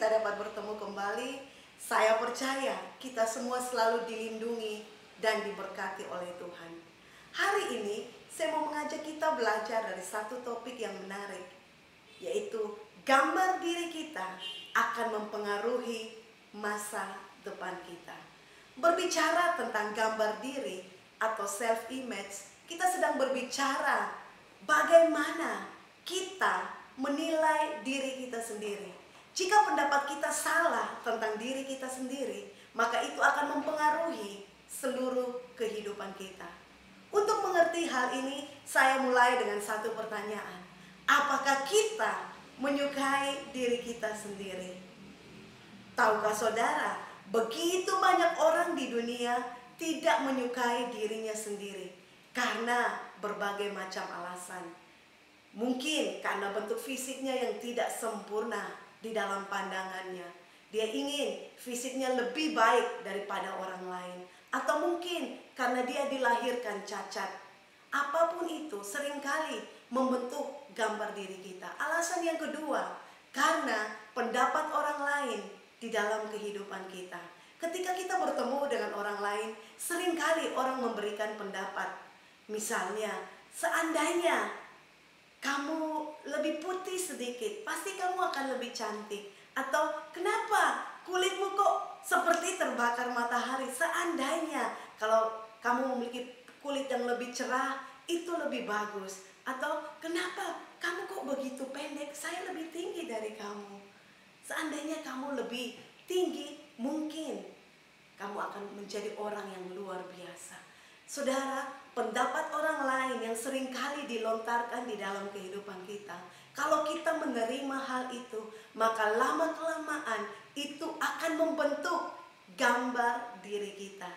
kita dapat bertemu kembali. Saya percaya kita semua selalu dilindungi dan diberkati oleh Tuhan. Hari ini saya mau mengajak kita belajar dari satu topik yang menarik, yaitu gambar diri kita akan mempengaruhi masa depan kita. Berbicara tentang gambar diri atau self-image, kita sedang berbicara bagaimana kita menilai diri kita sendiri. Jika pendapat kita salah tentang diri kita sendiri, maka itu akan mempengaruhi seluruh kehidupan kita. Untuk mengerti hal ini, saya mulai dengan satu pertanyaan. Apakah kita menyukai diri kita sendiri? Tahukah saudara, begitu banyak orang di dunia tidak menyukai dirinya sendiri karena berbagai macam alasan. Mungkin karena bentuk fisiknya yang tidak sempurna di dalam pandangannya. Dia ingin fisiknya lebih baik daripada orang lain. Atau mungkin karena dia dilahirkan cacat. Apapun itu seringkali membentuk gambar diri kita. Alasan yang kedua, karena pendapat orang lain di dalam kehidupan kita. Ketika kita bertemu dengan orang lain, seringkali orang memberikan pendapat. Misalnya, seandainya kamu lebih putih sedikit, pasti kamu akan lebih cantik. Atau kenapa kulitmu kok seperti terbakar matahari? Seandainya kalau kamu memiliki kulit yang lebih cerah, itu lebih bagus. Atau kenapa kamu kok begitu pendek? Saya lebih tinggi dari kamu. Seandainya kamu lebih tinggi, mungkin kamu akan menjadi orang yang luar biasa. Saudara, pendapat orang lain yang seringkali dilontarkan di dalam kehidupan kita, kalau kita menerima hal itu, maka lama-kelamaan itu akan membentuk gambar diri kita.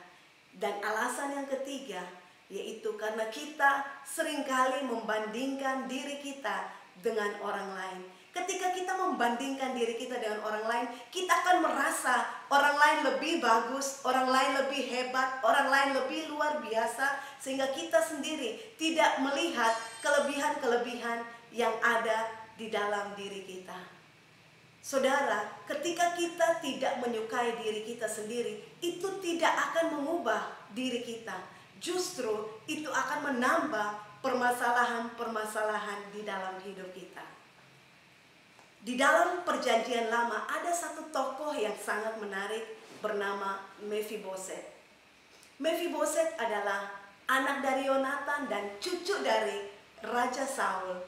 Dan alasan yang ketiga, yaitu karena kita seringkali membandingkan diri kita dengan orang lain. Ketika kita membandingkan diri kita dengan orang lain, kita akan merasa orang lain lebih bagus, orang lain lebih hebat, orang lain lebih luar biasa, sehingga kita sendiri tidak melihat kelebihan-kelebihan yang ada di dalam diri kita. Saudara, ketika kita tidak menyukai diri kita sendiri, itu tidak akan mengubah diri kita. Justru itu akan menambah permasalahan-permasalahan di dalam hidup kita. Di dalam perjanjian lama ada satu tokoh yang sangat menarik bernama Mephiboset. Mephiboset adalah anak dari Yonatan dan cucu dari Raja Saul.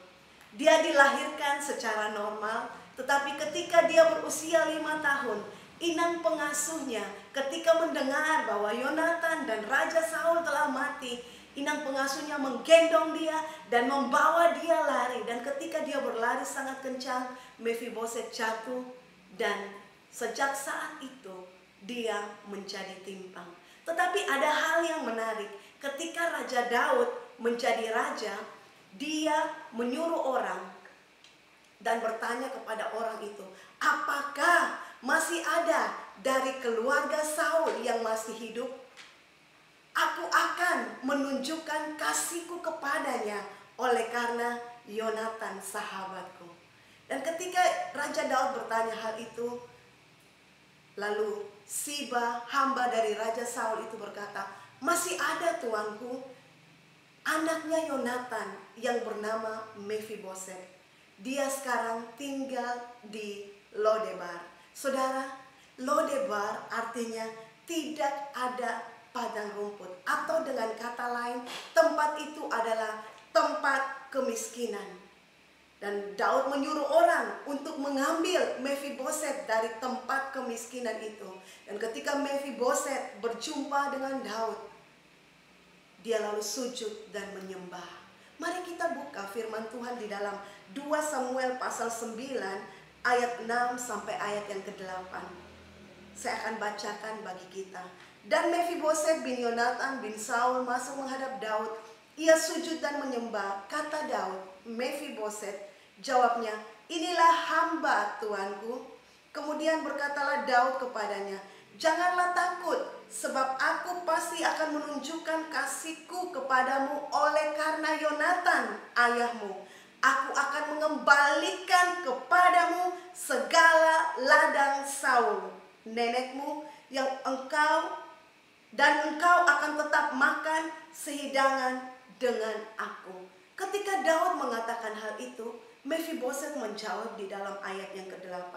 Dia dilahirkan secara normal, tetapi ketika dia berusia 5 tahun, inang pengasuhnya ketika mendengar bahwa Yonatan dan Raja Saul telah mati, inang pengasuhnya menggendong dia dan membawa dia lari. Dan ketika dia berlari sangat kencang, Mephiboset jatuh dan sejak saat itu dia menjadi timpang. Tetapi ada hal yang menarik. Ketika Raja Daud menjadi raja, dia menyuruh orang dan bertanya kepada orang itu, apakah masih ada dari keluarga Saul yang masih hidup? Aku akan menunjukkan kasihku kepadanya oleh karena Yonatan sahabatku. Dan ketika Raja Daud bertanya hal itu, lalu Siba, hamba dari Raja Saul itu berkata, masih ada tuanku, anaknya Yonatan yang bernama Mephiboset. Dia sekarang tinggal di Lodebar. Saudara, Lodebar artinya tidak ada padang rumput, atau dengan kata lain, tempat itu adalah tempat kemiskinan. Dan Daud menyuruh orang untuk mengambil Mephiboset dari tempat kemiskinan itu. Dan ketika Mephiboset berjumpa dengan Daud, dia lalu sujud dan menyembah. Mari kita buka firman Tuhan di dalam 2 Samuel pasal 9 ayat 6 sampai ayat yang ke-8. Saya akan bacakan bagi kita. Dan Mephiboset bin Yonatan bin Saul masuk menghadap Daud. Ia sujud dan menyembah. Kata Daud, Mephiboset. Jawabnya, inilah hamba tuanku. Kemudian berkatalah Daud kepadanya, janganlah takut, sebab aku pasti akan menunjukkan kasihku kepadamu oleh karena Yonatan ayahmu. Aku akan mengembalikan kepadamu segala ladang Saul, nenekmu, yang engkau akan tetap makan sehidangan dengan aku. Ketika Daud mengatakan hal itu, Mephiboset menjawab di dalam ayat yang ke-8.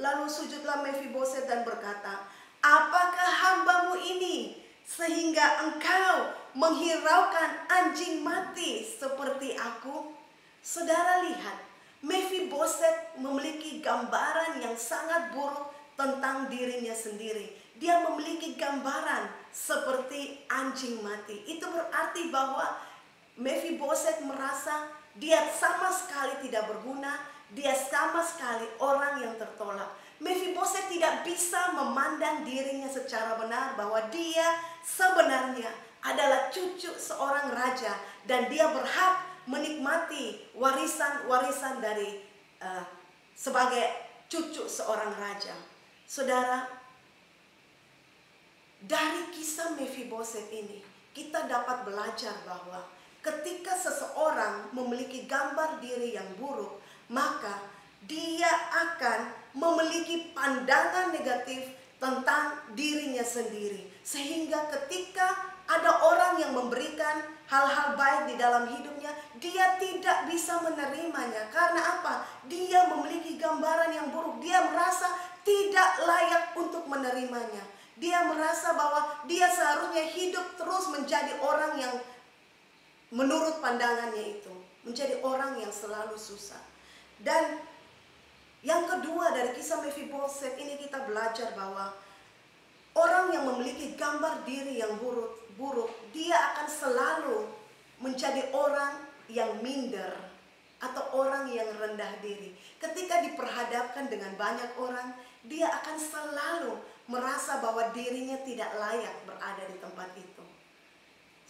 Lalu sujudlah Mephiboset dan berkata, apakah hambamu ini sehingga engkau menghiraukan anjing mati seperti aku? Saudara lihat, Mephiboset memiliki gambaran yang sangat buruk tentang dirinya sendiri. Dia memiliki gambaran seperti anjing mati. Itu berarti bahwa Mephiboset merasa dia sama sekali tidak berguna, dia sama sekali orang yang tertolak. Mephiboset tidak bisa memandang dirinya secara benar bahwa dia sebenarnya adalah cucu seorang raja dan dia berhak menikmati warisan-warisan dari sebagai cucu seorang raja. Saudara, dari kisah Mephiboset ini kita dapat belajar bahwa ketika seseorang memiliki gambar diri yang buruk, maka dia akan memiliki pandangan negatif tentang dirinya sendiri. Sehingga ketika ada orang yang memberikan hal-hal baik di dalam hidupnya, dia tidak bisa menerimanya. Karena apa? Dia memiliki gambaran yang buruk. Dia merasa tidak layak untuk menerimanya. Dia merasa bahwa dia seharusnya hidup terus menjadi orang yang menurut pandangannya itu, menjadi orang yang selalu susah. Dan yang kedua dari kisah Mephiboset ini kita belajar bahwa orang yang memiliki gambar diri yang buruk, dia akan selalu menjadi orang yang minder atau orang yang rendah diri. Ketika diperhadapkan dengan banyak orang, dia akan selalu merasa bahwa dirinya tidak layak berada di tempat itu.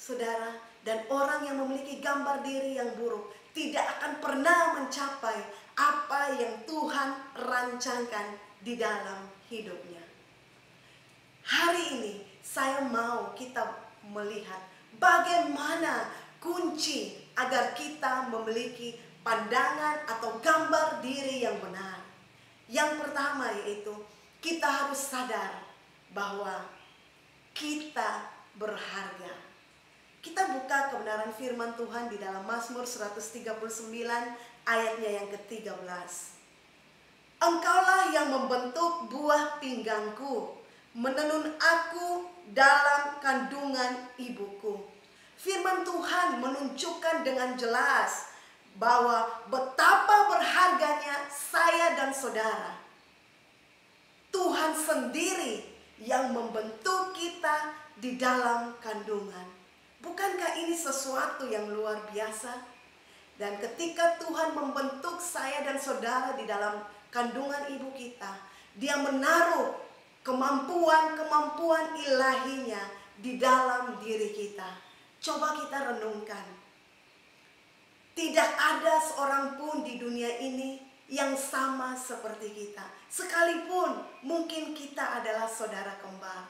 Saudara, dan orang yang memiliki gambar diri yang buruk tidak akan pernah mencapai apa yang Tuhan rancangkan di dalam hidupnya. Hari ini saya mau kita melihat bagaimana kunci agar kita memiliki pandangan atau gambar diri yang benar. Yang pertama yaitu kita harus sadar bahwa kita berharga. Kita buka kebenaran firman Tuhan di dalam Mazmur 139 ayatnya yang ke-13. Engkaulah yang membentuk buah pinggangku, menenun aku dalam kandungan ibuku. Firman Tuhan menunjukkan dengan jelas bahwa betapa berharganya saya dan saudara. Tuhan sendiri yang membentuk kita di dalam kandungan. Bukankah ini sesuatu yang luar biasa? Dan ketika Tuhan membentuk saya dan saudara di dalam kandungan ibu kita, Dia menaruh kemampuan-kemampuan ilahinya di dalam diri kita. Coba kita renungkan. Tidak ada seorang pun di dunia ini yang sama seperti kita. Sekalipun mungkin kita adalah saudara kembar,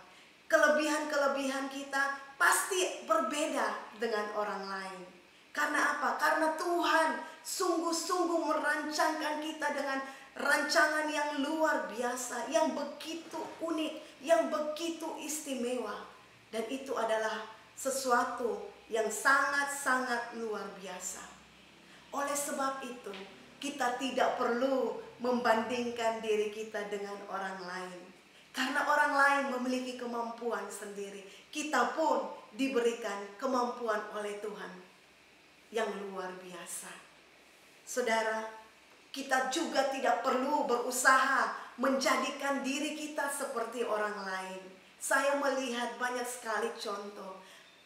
kelebihan-kelebihan kita pasti berbeda dengan orang lain. Karena apa? Karena Tuhan sungguh-sungguh merancangkan kita dengan rancangan yang luar biasa, yang begitu unik, yang begitu istimewa. Dan itu adalah sesuatu yang sangat-sangat luar biasa. Oleh sebab itu, kita tidak perlu membandingkan diri kita dengan orang lain. Karena orang lain memiliki kemampuan sendiri. Kita pun diberikan kemampuan oleh Tuhan yang luar biasa. Saudara, kita juga tidak perlu berusaha menjadikan diri kita seperti orang lain. Saya melihat banyak sekali contoh.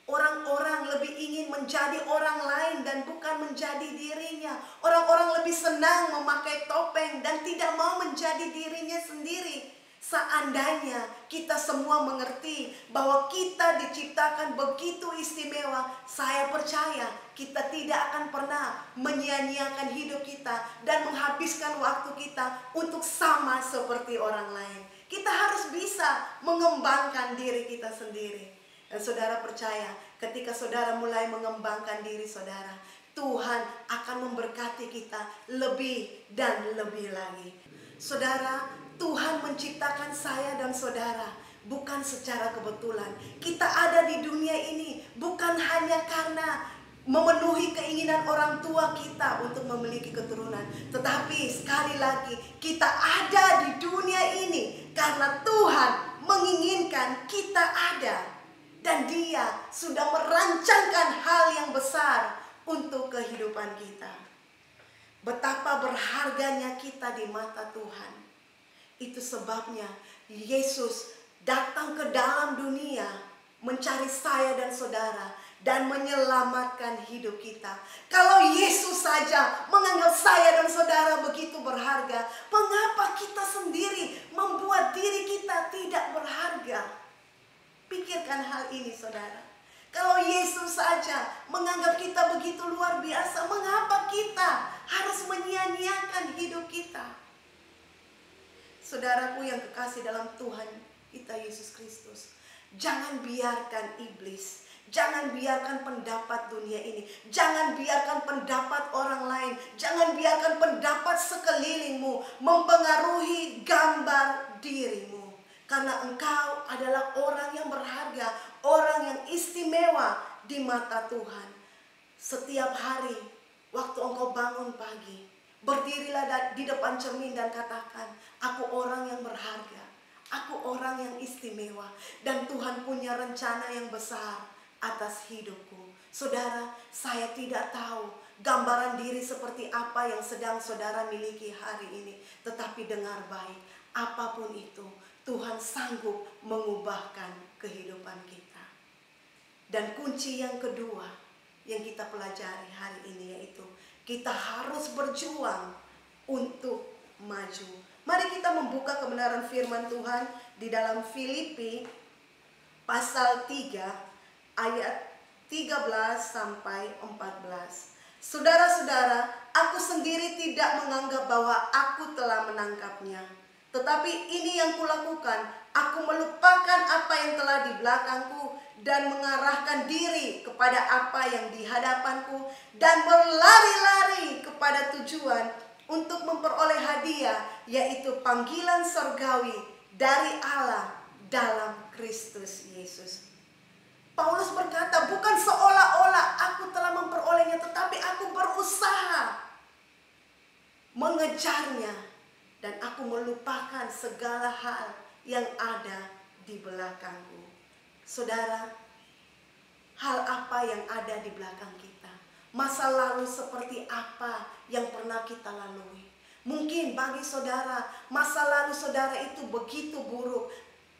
Orang-orang lebih ingin menjadi orang lain dan bukan menjadi dirinya. Orang-orang lebih senang memakai topeng dan tidak mau menjadi dirinya sendiri. Seandainya kita semua mengerti bahwa kita diciptakan begitu istimewa, saya percaya kita tidak akan pernah menyia-nyiakan hidup kita dan menghabiskan waktu kita untuk sama seperti orang lain. Kita harus bisa mengembangkan diri kita sendiri. Dan saudara percaya, ketika saudara mulai mengembangkan diri saudara, Tuhan akan memberkati kita lebih dan lebih lagi. Saudara, Tuhan menciptakan saya dan saudara bukan secara kebetulan. Kita ada di dunia ini bukan hanya karena memenuhi keinginan orang tua kita untuk memiliki keturunan, tetapi sekali lagi kita ada di dunia ini karena Tuhan menginginkan kita ada, dan Dia sudah merancangkan hal yang besar untuk kehidupan kita. Betapa berharganya kita di mata Tuhan. Itu sebabnya Yesus datang ke dalam dunia mencari saya dan saudara dan menyelamatkan hidup kita. Kalau Yesus saja menganggap saya dan saudara begitu berharga, mengapa kita sendiri membuat diri kita tidak berharga? Pikirkan hal ini, saudara. Kalau Yesus saja menganggap kita begitu luar biasa, mengapa kita harus menyia-nyiakan hidup kita? Saudaraku yang kekasih dalam Tuhan kita Yesus Kristus, jangan biarkan iblis, jangan biarkan pendapat dunia ini, jangan biarkan pendapat orang lain, jangan biarkan pendapat sekelilingmu mempengaruhi gambar dirimu. Karena engkau adalah orang yang berharga, orang yang istimewa di mata Tuhan. Setiap hari waktu engkau bangun pagi, berdirilah di depan cermin dan katakan, aku orang yang berharga, aku orang yang istimewa, dan Tuhan punya rencana yang besar atas hidupku. Saudara, saya tidak tahu gambaran diri seperti apa yang sedang saudara miliki hari ini, tetapi dengar baik, apapun itu, Tuhan sanggup mengubahkan kehidupan kita. Dan kunci yang kedua yang kita pelajari hari ini yaitu kita harus berjuang untuk maju. Mari kita membuka kebenaran firman Tuhan di dalam Filipi pasal 3 ayat 13 sampai 14. Saudara-saudara, aku sendiri tidak menganggap bahwa aku telah menangkapnya. Tetapi ini yang kulakukan, aku melupakan apa yang telah di belakangku dan mengarahkan diri kepada apa yang di hadapanku dan berlari-lari kepada tujuan untuk memperoleh hadiah, yaitu panggilan surgawi dari Allah dalam Kristus Yesus. Paulus berkata, bukan seolah-olah aku telah memperolehnya, tetapi aku berusaha mengejarnya. Dan aku melupakan segala hal yang ada di belakangku. Saudara, hal apa yang ada di belakang kita? Masa lalu seperti apa yang pernah kita lalui? Mungkin bagi saudara, masa lalu saudara itu begitu buruk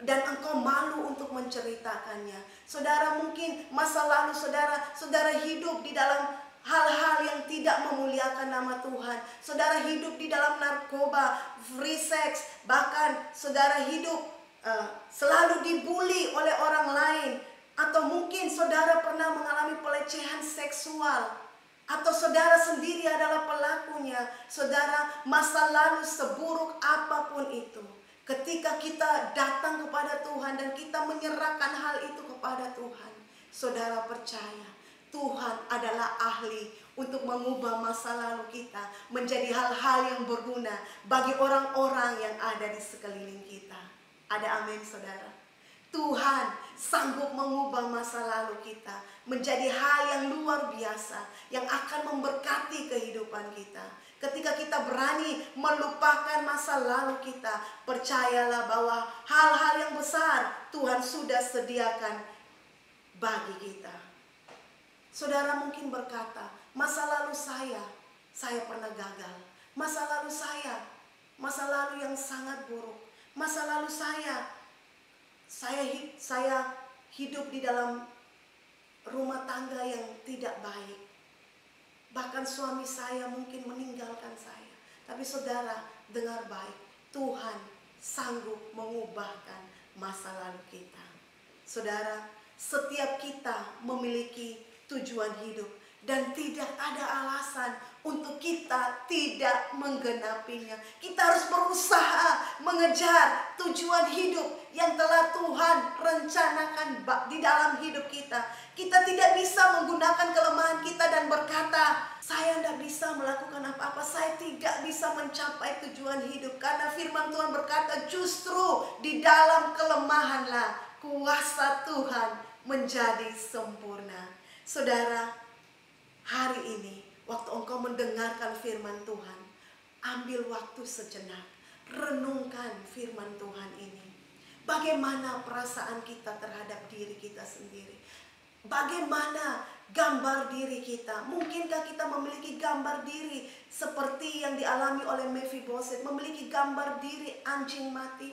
dan engkau malu untuk menceritakannya. Saudara, mungkin masa lalu saudara hidup di dalam hal-hal yang tidak memuliakan nama Tuhan. Saudara hidup di dalam narkoba, free sex, bahkan saudara hidup selalu dibully oleh orang lain. Atau mungkin saudara pernah mengalami pelecehan seksual, atau saudara sendiri adalah pelakunya. Saudara, masa lalu seburuk apapun itu, ketika kita datang kepada Tuhan dan kita menyerahkan hal itu kepada Tuhan, saudara percaya Tuhan adalah ahli untuk mengubah masa lalu kita menjadi hal-hal yang berguna bagi orang-orang yang ada di sekeliling kita. Ada amin, saudara? Tuhan sanggup mengubah masa lalu kita menjadi hal yang luar biasa yang akan memberkati kehidupan kita. Ketika kita berani melupakan masa lalu kita, percayalah bahwa hal-hal yang besar Tuhan sudah sediakan bagi kita. Saudara mungkin berkata, masa lalu saya pernah gagal. Masa lalu masa lalu yang sangat buruk. Masa lalu saya hidup di dalam rumah tangga yang tidak baik. Bahkan suami saya mungkin meninggalkan saya. Tapi saudara, dengar baik, Tuhan sanggup mengubahkan masa lalu kita. Saudara, setiap kita memiliki tujuan hidup dan tidak ada alasan untuk kita tidak menggenapinya. Kita harus berusaha mengejar tujuan hidup yang telah Tuhan rencanakan di dalam hidup kita. Kita tidak bisa menggunakan kelemahan kita dan berkata, saya tidak bisa melakukan apa-apa, saya tidak bisa mencapai tujuan hidup. Karena firman Tuhan berkata, justru di dalam kelemahanlah kuasa Tuhan menjadi sempurna. Saudara, hari ini waktu engkau mendengarkan firman Tuhan, ambil waktu sejenak, renungkan firman Tuhan ini. Bagaimana perasaan kita terhadap diri kita sendiri? Bagaimana gambar diri kita? Mungkinkah kita memiliki gambar diri seperti yang dialami oleh Mephiboset, memiliki gambar diri anjing mati?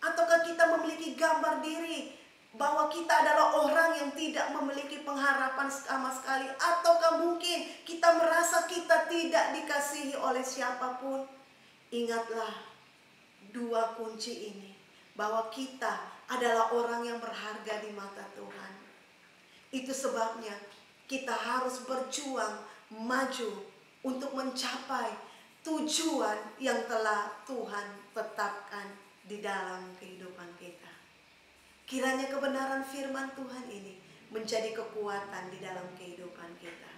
Ataukah kita memiliki gambar diri bahwa kita adalah orang yang tidak memiliki pengharapan sama sekali? Ataukah mungkin kita merasa kita tidak dikasihi oleh siapapun? Ingatlah dua kunci ini, bahwa kita adalah orang yang berharga di mata Tuhan. Itu sebabnya kita harus berjuang maju untuk mencapai tujuan yang telah Tuhan tetapkan di dalam kehidupan kita. Kiranya kebenaran firman Tuhan ini menjadi kekuatan di dalam kehidupan kita.